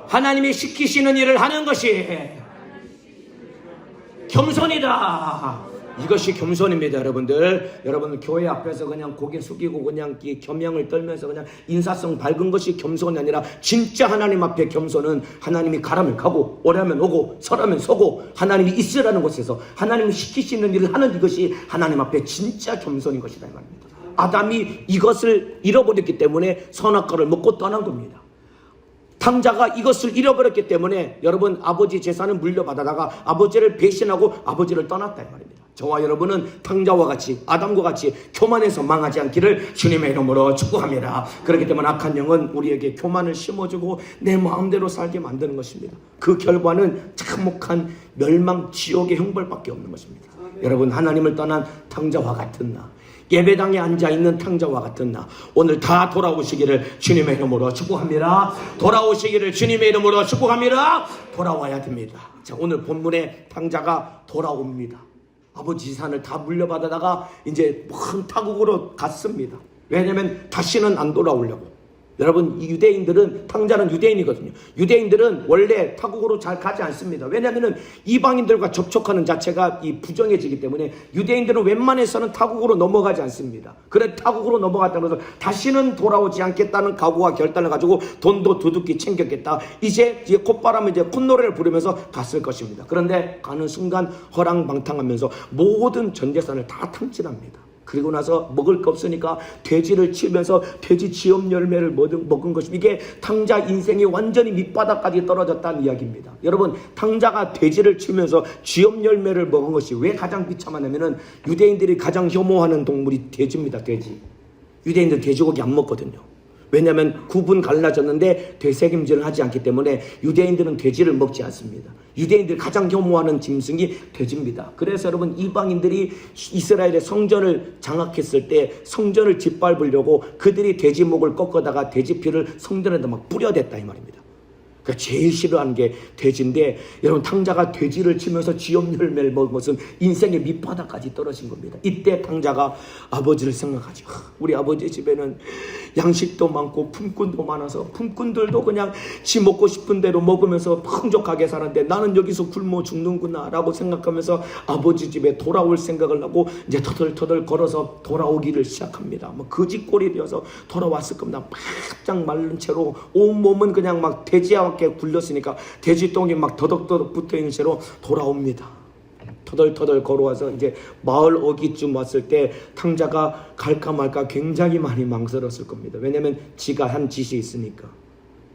하나님이 시키시는 일을 하는 것이 겸손이다. 이것이 겸손입니다. 여러분 교회 앞에서 그냥 고개 숙이고 그냥 겸양을 떨면서 그냥 인사성 밝은 것이 겸손이 아니라, 진짜 하나님 앞에 겸손은 하나님이 가라면 가고 오라면 오고 서라면 서고 하나님이 있으라는 곳에서 하나님이 시키시는 일을 하는, 이것이 하나님 앞에 진짜 겸손인 것이다 이 말입니다. 아담이 이것을 잃어버렸기 때문에 선악과를 먹고 떠난 겁니다. 탕자가 이것을 잃어버렸기 때문에 여러분, 아버지 재산을 물려받아다가 아버지를 배신하고 아버지를 떠났다 이 말입니다. 저와 여러분은 탕자와 같이, 아담과 같이 교만해서 망하지 않기를 주님의 이름으로 축복합니다. 그렇기 때문에 악한 영은 우리에게 교만을 심어주고 내 마음대로 살게 만드는 것입니다. 그 결과는 참혹한 멸망, 지옥의 형벌밖에 없는 것입니다. 여러분, 하나님을 떠난 탕자와 같은 나, 예배당에 앉아있는 탕자와 같은 나, 오늘 다 돌아오시기를 주님의 이름으로 축복합니다. 돌아오시기를 주님의 이름으로 축복합니다. 돌아와야 됩니다. 자, 오늘 본문의 탕자가 돌아옵니다. 아버지 재산을 다 물려받아다가 이제 큰 타국으로 갔습니다. 왜냐하면 다시는 안 돌아오려고. 여러분, 이 유대인들은, 탕자는 유대인이거든요. 유대인들은 원래 타국으로 잘 가지 않습니다. 왜냐하면 이방인들과 접촉하는 자체가 이 부정해지기 때문에 유대인들은 웬만해서는 타국으로 넘어가지 않습니다. 그래 타국으로 넘어갔다고 해서 다시는 돌아오지 않겠다는 각오와 결단을 가지고 돈도 두둑히 챙겼겠다. 이제 콧바람에 이제 콧노래를 부르면서 갔을 것입니다. 그런데 가는 순간 허랑방탕하면서 모든 전 재산을 다 탕진합니다. 그리고 나서 먹을 거 없으니까 돼지를 치면서 돼지 지엄 열매를 먹은 것이, 이게 탕자 인생이 완전히 밑바닥까지 떨어졌다는 이야기입니다. 여러분, 탕자가 돼지를 치면서 지엄 열매를 먹은 것이 왜 가장 비참하냐면은 유대인들이 가장 혐오하는 동물이 돼지입니다. 돼지. 유대인들 돼지고기 안 먹거든요. 왜냐하면 구분 갈라졌는데 되새김질을 하지 않기 때문에 유대인들은 돼지를 먹지 않습니다. 유대인들이 가장 혐오하는 짐승이 돼지입니다. 그래서 여러분, 이방인들이 이스라엘의 성전을 장악했을 때 성전을 짓밟으려고 그들이 돼지 목을 꺾어다가 돼지 피를 성전에다 막 뿌려댔다 이 말입니다. 그러니까 제일 싫어하는 게 돼지인데, 여러분, 탕자가 돼지를 치면서 지엄 열매를 먹은 것은 인생의 밑바닥까지 떨어진 겁니다. 이때 탕자가 아버지를 생각하죠. 우리 아버지 집에는 양식도 많고 품꾼도 많아서 품꾼들도 그냥 지 먹고 싶은 대로 먹으면서 풍족하게 살았는데 나는 여기서 굶어 죽는구나 라고 생각하면서 아버지 집에 돌아올 생각을 하고 이제 터덜터덜 걸어서 돌아오기를 시작합니다. 뭐 거지꼴이 되어서 돌아왔을 겁니다. 바짝 마른 채로 온몸은 그냥 막 돼지와 함께 굴렸으니까 돼지똥이 막 더덕더덕 붙어있는 채로 돌아옵니다. 터덜터덜 걸어와서 이제 마을 어귀쯤 왔을 때 탕자가 갈까 말까 굉장히 많이 망설였을 겁니다. 왜냐면 지가 한 짓이 있으니까.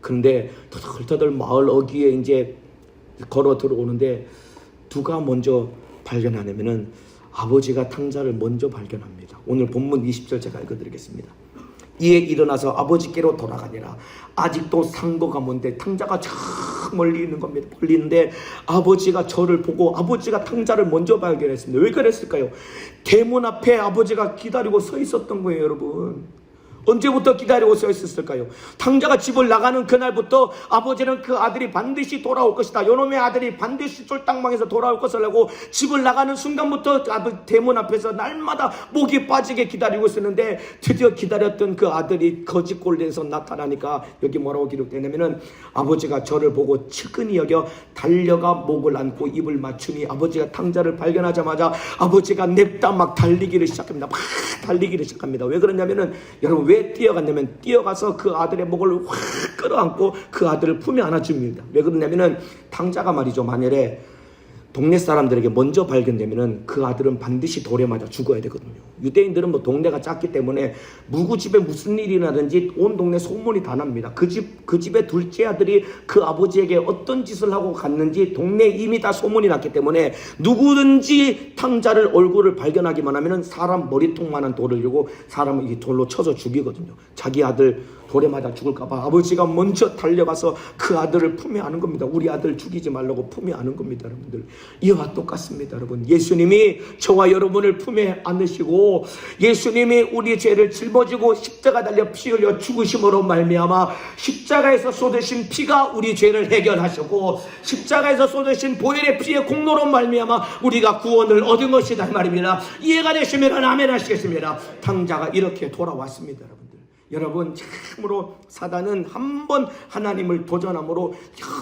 근데 터덜터덜 마을 어귀에 이제 걸어 들어오는데 누가 먼저 발견하냐면은 아버지가 탕자를 먼저 발견합니다. 오늘 본문 20절 제가 읽어드리겠습니다. 이에 일어나서 아버지께로 돌아가니라. 아직도 상고가 먼데 탕자가 저 멀리 있는 겁니다. 멀리 있는데 아버지가 저를 보고 아버지가 탕자를 먼저 발견했습니다. 왜 그랬을까요? 대문 앞에 아버지가 기다리고 서 있었던 거예요, 여러분. 언제부터 기다리고 서 있었을까요? 탕자가 집을 나가는 그날부터 아버지는 그 아들이 반드시 돌아올 것이다. 요놈의 아들이 반드시 쫄딱망해서 돌아올 것을 알고 집을 나가는 순간부터 아들 대문 앞에서 날마다 목이 빠지게 기다리고 있었는데, 드디어 기다렸던 그 아들이 거짓골에서 나타나니까 여기 뭐라고 기록되냐면은 아버지가 저를 보고 측은히 여겨 달려가 목을 안고 입을 맞추니 아버지가 탕자를 발견하자마자 아버지가 냅다 막 달리기를 시작합니다. 막 달리기를 시작합니다. 왜 그러냐면은, 여러분, 왜 뛰어갔냐면 뛰어가서 그 아들의 목을 확 끌어안고 그 아들을 품에 안아줍니다. 왜 그러냐면은 탕자가 말이죠, 만일에 동네 사람들에게 먼저 발견되면은 그 아들은 반드시 돌에 맞아 죽어야 되거든요. 유대인들은 뭐 동네가 작기 때문에 누구 집에 무슨 일이 나든지 온 동네 소문이 다 납니다. 그 집의 둘째 아들이 그 아버지에게 어떤 짓을 하고 갔는지 동네에 이미 다 소문이 났기 때문에 누구든지 탕자를 얼굴을 발견하기만 하면은 사람 머리통만한 돌을 들고 사람을 이 돌로 쳐서 죽이거든요. 자기 아들 돌에 맞아 죽을까봐 아버지가 먼저 달려가서 그 아들을 품에 안은 겁니다. 우리 아들 죽이지 말라고 품에 안은 겁니다, 여러분들. 이와 똑같습니다, 여러분. 예수님이 저와 여러분을 품에 안으시고 예수님이 우리 죄를 짊어지고 십자가 달려 피 흘려 죽으심으로 말미암아 십자가에서 쏟으신 피가 우리 죄를 해결하셨고 십자가에서 쏟으신 보혈의 피의 공로로 말미암아 우리가 구원을 얻은 것이다 이 말입니다. 이해가 되시면 아멘 하시겠습니다. 탕자가 이렇게 돌아왔습니다, 여러분들. 여러분, 참으로 사단은 한 번 하나님을 도전함으로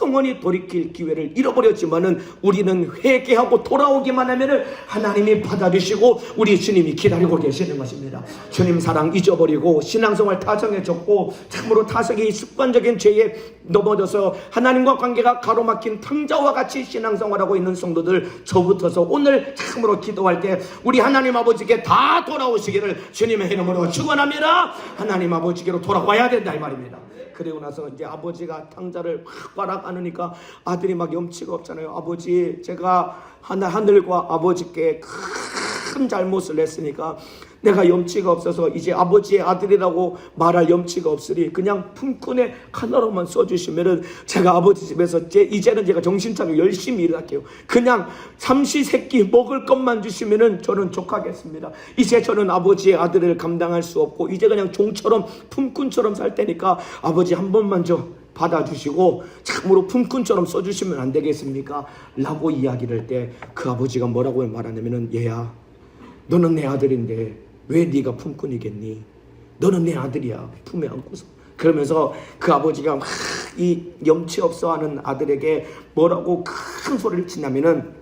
영원히 돌이킬 기회를 잃어버렸지만은 우리는 회개하고 돌아오기만 하면은 하나님이 받아주시고 우리 주님이 기다리고 계시는 것입니다. 주님 사랑 잊어버리고 신앙생활 타성해졌고 참으로 타성이 습관적인 죄에 넘어져서 하나님과 관계가 가로막힌 탕자와 같이 신앙생활하고 있는 성도들, 저부터서 오늘 참으로 기도할 때 우리 하나님 아버지께 다 돌아오시기를 주님의 이름으로 축원합니다. 하나님 아버지께로 돌아와야 된다 이 말입니다. 그리고 나서 이제 아버지가 탕자를 확 안으니까 아들이 막 염치가 없잖아요. 아버지, 제가 하늘과 아버지께 큰 잘못을 했으니까 내가 염치가 없어서 이제 아버지의 아들이라고 말할 염치가 없으니 그냥 품꾼의 하나로만 써주시면은 제가 아버지 집에서 이제는 제가 정신 차리고 열심히 일할게요. 그냥 삼시세끼 먹을 것만 주시면은 저는 족하겠습니다. 이제 저는 아버지의 아들을 감당할 수 없고 이제 그냥 종처럼 품꾼처럼 살 테니까 아버지 한 번만 받아주시고 참으로 품꾼처럼 써주시면 안 되겠습니까? 라고 이야기를 할 때 그 아버지가 뭐라고 말하냐면은, 얘야, 너는 내 아들인데 왜 네가 품꾼이겠니? 너는 내 아들이야, 품에 안고서. 그러면서 그 아버지가 막 이 염치 없어 하는 아들에게 뭐라고 큰 소리를 치냐면은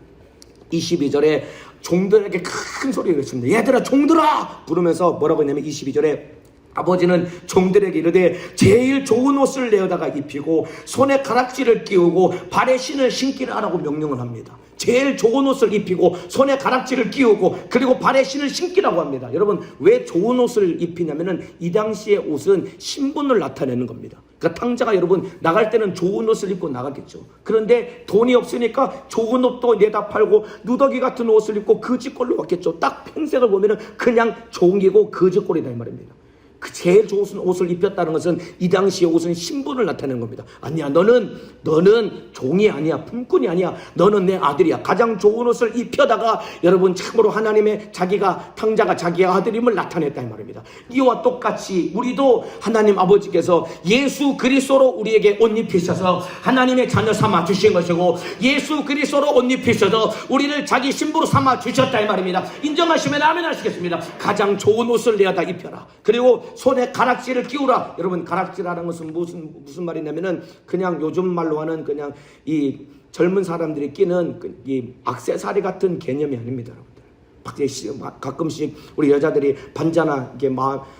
22절에 종들에게 큰 소리를 외칩니다. 얘들아, 종들아! 부르면서 뭐라고 했냐면 22절에 아버지는 종들에게 이르되 제일 좋은 옷을 내어다가 입히고 손에 가락지를 끼우고 발에 신을 신기를 하라고 명령을 합니다. 제일 좋은 옷을 입히고 손에 가락지를 끼우고 그리고 발에 신을 신기라고 합니다. 여러분, 왜 좋은 옷을 입히냐면은 이 당시의 옷은 신분을 나타내는 겁니다. 그러니까 탕자가 여러분 나갈 때는 좋은 옷을 입고 나가겠죠. 그런데 돈이 없으니까 좋은 옷도 내다 팔고 누더기 같은 옷을 입고 거지꼴로 왔겠죠. 딱 평생을 보면은 그냥 종이고 거지꼴이다 이 말입니다. 그 제일 좋은 옷을 입혔다는 것은 이 당시의 옷은 신분을 나타내는 겁니다. 아니야, 너는 종이 아니야, 품꾼이 아니야, 너는 내 아들이야. 가장 좋은 옷을 입혀다가 여러분 참으로 하나님의 탕자가 자기의 아들임을 나타냈다 이 말입니다. 이와 똑같이 우리도 하나님 아버지께서 예수 그리스도로 우리에게 옷 입히셔서 하나님의 자녀 삼아 주신 것이고, 예수 그리스도로 옷 입히셔서 우리를 자기 신부로 삼아 주셨다 이 말입니다. 인정하시면 아멘 하시겠습니다. 가장 좋은 옷을 내어다 입혀라. 그리고 손에 가락지를 끼우라. 여러분, 가락지라는 것은 무슨 말이냐면은 그냥 요즘 말로 하는 그냥 이 젊은 사람들이 끼는 이 액세서리 같은 개념이 아닙니다, 여러분들. 가끔씩 우리 여자들이 반자나 이렇게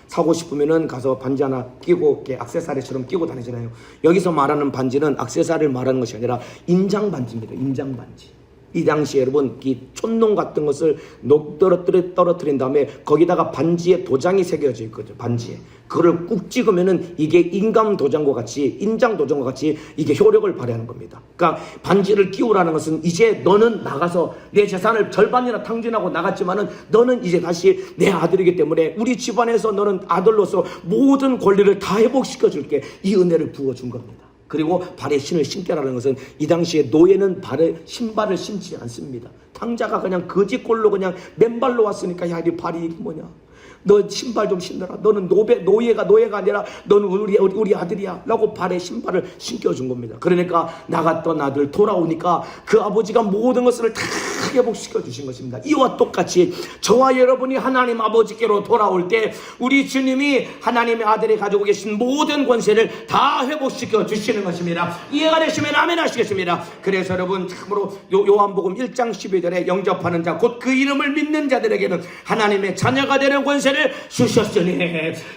사고 싶으면은 가서 반자나 끼고 이렇게 액세서리처럼 끼고 다니잖아요. 여기서 말하는 반지는 액세서리를 말하는 것이 아니라 인장 반지입니다. 인장 반지. 이 당시에 여러분 이 촌농 같은 것을 떨어뜨린 다음에 거기다가 반지에 도장이 새겨져 있거든요. 반지에 그거를 꾹 찍으면은 이게 인장 도장과 같이 이게 효력을 발휘하는 겁니다. 그러니까 반지를 끼우라는 것은 이제 너는 나가서 내 재산을 절반이나 탕진하고 나갔지만은 너는 이제 다시 내 아들이기 때문에 우리 집안에서 너는 아들로서 모든 권리를 다 회복시켜 줄게. 이 은혜를 부어준 겁니다. 그리고 발에 신을 신겨라는 것은 이 당시에 노예는 신발을 신지 않습니다. 탕자가 그냥 거지꼴로 그냥 맨발로 왔으니까, 야, 네 발이 이게 뭐냐, 너 신발 좀 신어라. 너는 노예가 아니라 너는 우리 아들이야 라고 발에 신발을 신겨준 겁니다. 그러니까 나갔던 아들 돌아오니까 그 아버지가 모든 것을 다 회복시켜 주신 것입니다. 이와 똑같이 저와 여러분이 하나님 아버지께로 돌아올 때 우리 주님이 하나님의 아들이 가지고 계신 모든 권세를 다 회복시켜 주시는 것입니다. 이해가 되시면 아멘 하시겠습니다. 그래서 여러분 참으로 요한복음 1장 12절에 영접하는 자 곧 그 이름을 믿는 자들에게는 하나님의 자녀가 되는 권세를 주셨으니,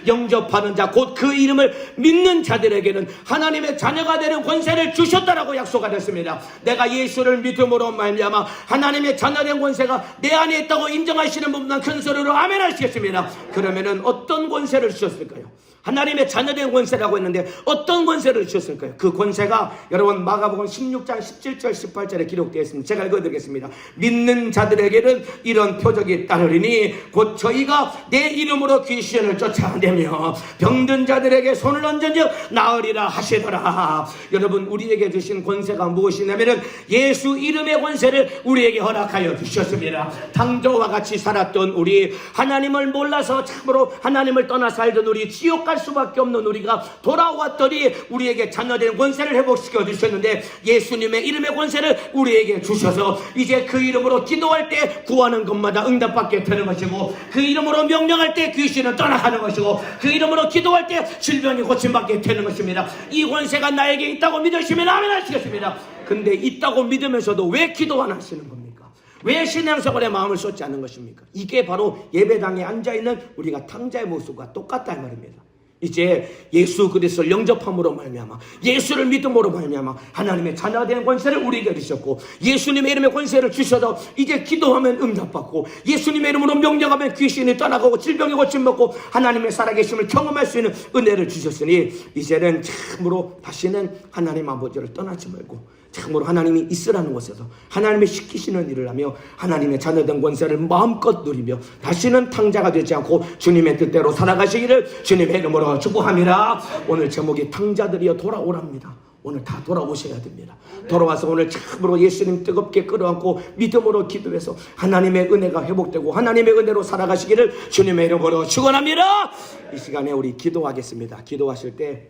영접하는 자 곧 그 이름을 믿는 자들에게는 하나님의 자녀가 되는 권세를 주셨다라고 약속가 됐습니다. 내가 예수를 믿음으로 말미암아 하나님의 자녀된 권세가 내 안에 있다고 인정하시는 분만 큰 소리로 아멘 하시겠습니다. 그러면은 어떤 권세를 주셨을까요? 하나님의 자녀된 권세라고 했는데 어떤 권세를 주셨을까요? 그 권세가 여러분 마가복음 16장 17절 18절에 기록되어 있습니다. 제가 읽어드리겠습니다. 믿는 자들에게는 이런 표적이 따르리니 곧 저희가 내 이름으로 귀신을 쫓아내며 병든 자들에게 손을 얹은즉 나으리라 하시더라. 여러분, 우리에게 주신 권세가 무엇이냐면은 예수 이름의 권세를 우리에게 허락하여 주셨습니다. 탕자와 같이 살았던 우리, 하나님을 몰라서 참으로 하나님을 떠나 살던 우리, 지옥 갈 수밖에 없는 우리가 돌아왔더니 우리에게 자녀된 권세를 회복시켜 주셨는데, 예수님의 이름의 권세를 우리에게 주셔서 이제 그 이름으로 기도할 때 구하는 것마다 응답받게 되는 것이고, 그 이름으로 명령할 때 귀신은 떠나가는 것이고, 그 이름으로 기도할 때 질병이 고침받게 되는 것입니다. 이 권세가 나에게 있다고 믿으시면 아멘 하시겠습니다. 근데 있다고 믿으면서도 왜 기도 안 하시는 겁니까? 왜 신앙생활에 마음을 쏟지 않는 것입니까? 이게 바로 예배당에 앉아있는 우리가 탕자의 모습과 똑같다 이 말입니다. 이제 예수 그리스도를 영접함으로 말미암아, 예수를 믿음으로 말미암아 하나님의 자녀가 되는 권세를 우리에게 주셨고, 예수님의 이름의 권세를 주셔서 이제 기도하면 응답받고, 예수님의 이름으로 명령하면 귀신이 떠나가고 질병이 고침받고 하나님의 살아계심을 경험할 수 있는 은혜를 주셨으니, 이제는 참으로 다시는 하나님 아버지를 떠나지 말고 참으로 하나님이 있으라는 곳에서 하나님의 시키시는 일을 하며 하나님의 자녀된 권세를 마음껏 누리며 다시는 탕자가 되지 않고 주님의 뜻대로 살아가시기를 주님의 이름으로 축복합니다. 오늘 제목이 탕자들이여 돌아오랍니다. 오늘 다 돌아오셔야 됩니다. 돌아와서 오늘 참으로 예수님 뜨겁게 끌어안고 믿음으로 기도해서 하나님의 은혜가 회복되고 하나님의 은혜로 살아가시기를 주님의 이름으로 축원합니다. 이 시간에 우리 기도하겠습니다. 기도하실 때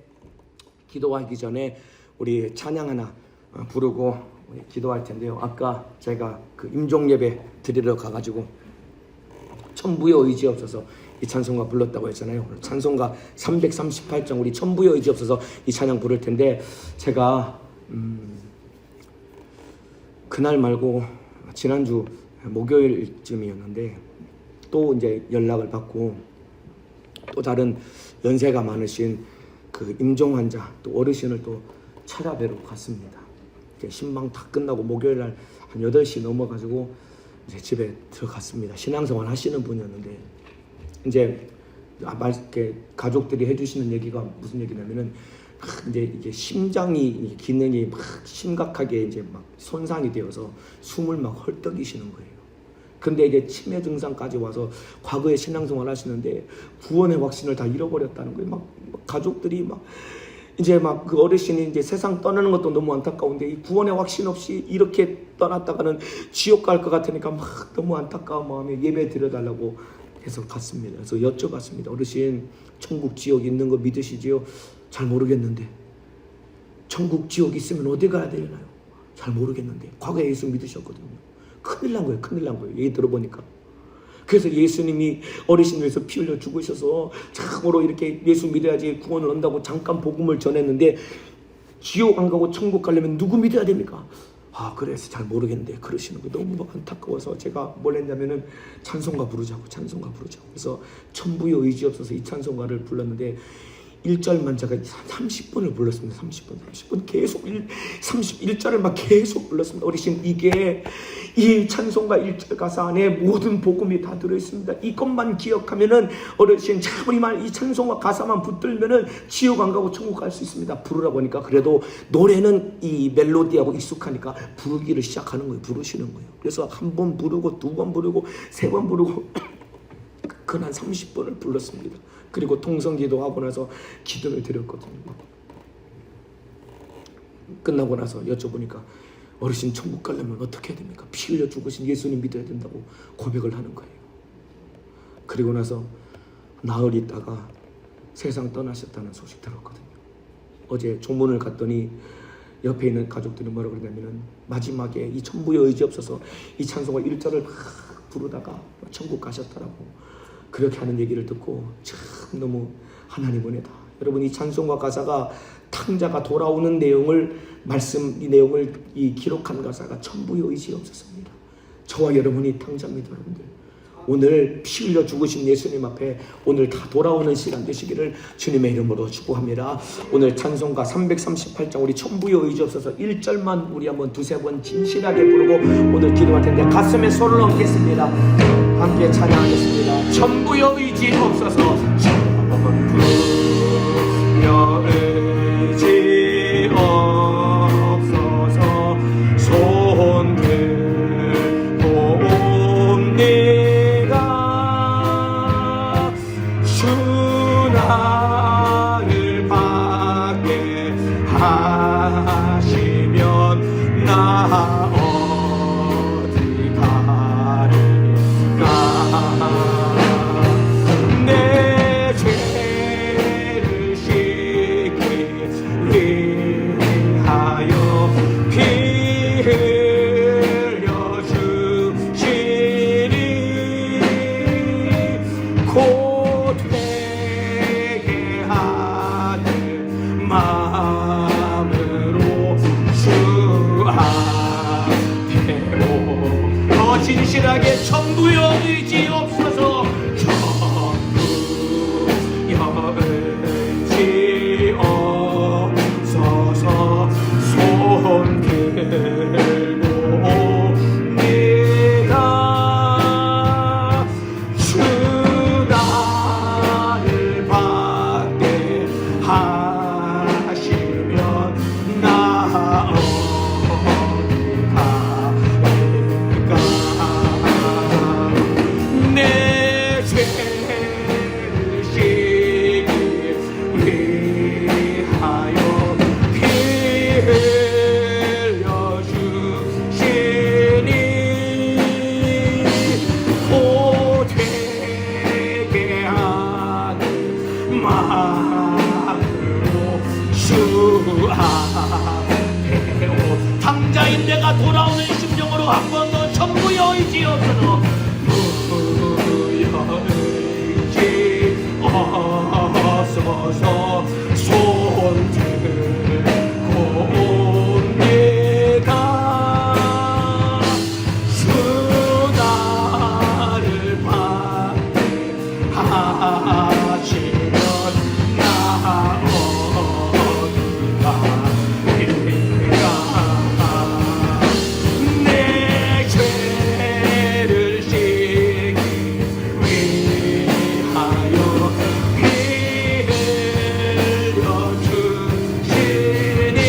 기도하기 전에 우리 찬양 하나 부르고 우리 기도할 텐데요. 아까 제가 그 임종 예배 드리러 가가지고 천부의 의지 없어서 이 찬송가 불렀다고 했잖아요. 오늘 찬송가 338장 우리 천부의 의지 없어서 이 찬양 부를 텐데, 제가 그날 말고 지난주 목요일쯤이었는데 또 이제 연락을 받고 또 다른 연세가 많으신 그 임종 환자 또 어르신을 또 찾아뵈러 갔습니다. 이제 신방 다 끝나고 목요일 날 한 8시 넘어가지고 이제 집에 들어갔습니다. 신앙생활 하시는 분이었는데 이제 이렇게 가족들이 해주시는 얘기가 무슨 얘기냐면은 이제 이게 심장이 기능이 막 심각하게 이제 막 손상이 되어서 숨을 막 헐떡이시는 거예요. 근데 이제 치매 증상까지 와서 과거에 신앙생활 하시는데 구원의 확신을 다 잃어버렸다는 거예요. 막 가족들이 막 이제 막 그 어르신이 이제 세상 떠나는 것도 너무 안타까운데 이 구원의 확신 없이 이렇게 떠났다가는 지옥 갈 것 같으니까 막 너무 안타까운 마음에 예배 드려달라고 해서 갔습니다. 그래서 여쭤봤습니다. 어르신, 천국 지옥 있는 거 믿으시지요? 잘 모르겠는데. 천국 지옥 있으면 어디 가야 되나요? 잘 모르겠는데. 과거에 예수 믿으셨거든요. 큰일 난 거예요. 큰일 난 거예요. 얘기 들어보니까. 그래서 예수님이 어르신 위해서 피 흘려 죽으셔서 참으로 이렇게 예수 믿어야지 구원을 얻는다고 잠깐 복음을 전했는데 지옥 안 가고 천국 가려면 누구 믿어야 됩니까? 그래서 잘 모르겠는데 그러시는 거 너무 안타까워서 제가 뭘 했냐면은 찬송가 부르자고. 그래서 천부의 의지 없어서 이 찬송가를 불렀는데 1절만 제가 30분을 불렀습니다. 30분 계속 31절을 막 계속 불렀습니다. 어르신, 이게 이 찬송가 1절 가사 안에 모든 복음이 다 들어있습니다. 이것만 기억하면은 어르신 참으리만 이 찬송가 가사만 붙들면은 지옥 안 가고 천국 갈 수 있습니다. 부르라 보니까 그래도 노래는 이 멜로디하고 익숙하니까 부르기를 시작하는 거예요. 부르시는 거예요. 그래서 한 번 부르고 두 번 부르고 세 번 부르고 그날 30분을 불렀습니다. 그리고 통성기도 하고 나서 기도를 드렸거든요. 끝나고 나서 여쭤보니까 어르신 천국 가려면 어떻게 해야 됩니까? 피 흘려 죽으신 예수님 믿어야 된다고 고백을 하는 거예요. 그리고 나서 나흘 있다가 세상 떠나셨다는 소식 들었거든요. 어제 조문을 갔더니 옆에 있는 가족들이 뭐라고 그러냐면은 마지막에 이 천부의 의지 없어서 이 찬송가 1절을 막 부르다가 천국 가셨다라고 그렇게 하는 얘기를 듣고 참 너무 하나님 은혜다. 여러분, 이 찬송가 가사가 탕자가 돌아오는 내용을 이 내용을 기록한 가사가 천부의 의지 없었습니다. 저와 여러분이 탕자입니다. 여러분들, 오늘 피 흘려 죽으신 예수님 앞에 오늘 다 돌아오는 시간 되시기를 주님의 이름으로 축복합니다. 오늘 찬송가 338장 우리 천부의 의지 없어서 1절만 우리 한번 두세 번 진실하게 부르고 오늘 기도할 텐데 가슴에 손을 얹겠습니다. 함께 찬양하겠습니다. 천부의 의지 없어서 천부의 의지 없어서 손 들고 옵니다. 주 나를 받게 하시면 나 어디 가리까. 내 죄를 씻기 위하여 피 흘려 주시니 곧 회개 하는 마음으로 주 앞에 더 진실하게 천부의 의지 없어서 천부의 의지 없어서 손 들고 옵니다. 주 나를 받게 하시면 나 어디 가리까. 내 무여의지옵소서. 무여의지옵소서. 손들고옵니다. 수다를 받으시면 나옵니다. 내 죄를 씻기 위하여 피 흘려 주시니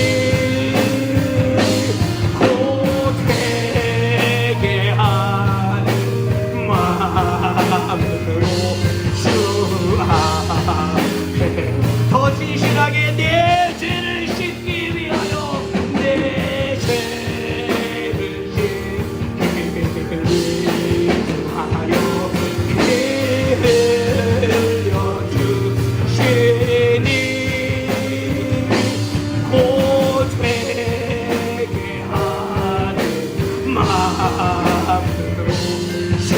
곧 회개하는 마음으로 주 앞에 더 진실하게 내 죄를 씻기 위하여 내 죄를 씻기 위하여 피 흘려 주시니 곧 회개하는 마음으로 주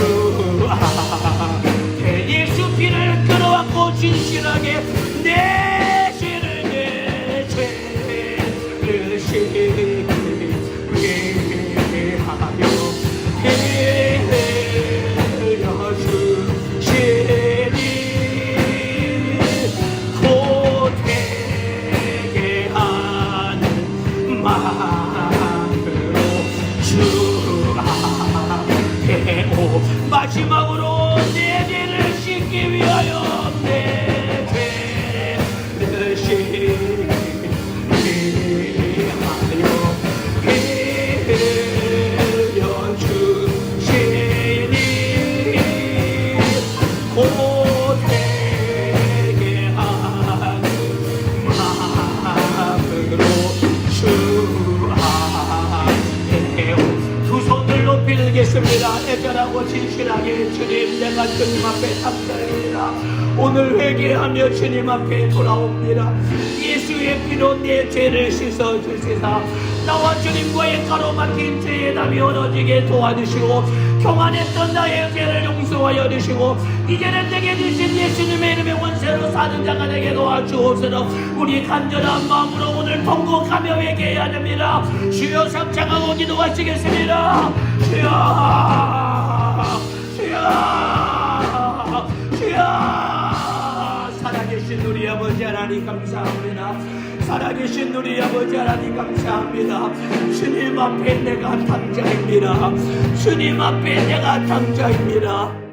앞에 예수 피를 끌어안고 진실하게 내 죄를 씻기 위하여 피 흘려 주시니 곧 회개하는 마음으로 주 앞에 오 마지막으로 내 죄를 씻기 위하여 내 죄를 씻기 위하여 피 흘려 주시니 곧 회개하는 마음으로 주 앞에 두 손을 높이 들겠습니다. 애절하고 진실하게 주님, 내가 주님 앞에 감사합니다. 오늘 회개하며 주님 앞에 돌아옵니다. 예수의 피로 내 죄를 씻어주시사 나와 주님과의 가로막힌 죄의 담이 어려지게 도와주시고 교만했던 나의 죄를 용서하여 주시고 이제는 내게 주신 예수님의 이름의 원세로 사는 자가 되게 도와주옵소서. 우리 간절한 마음으로 오늘 통곡하며 회개해야 됩니다. 주여 삼창하고 기도하시겠습니다. 주여 주여 주여. 살아계신 우리 아버지 하나님 감사합니다. 살아계신 우리 아버지 하나님 감사합니다. 주님 앞에 내가 당자입니다. 주님 앞에 내가 당자입니다.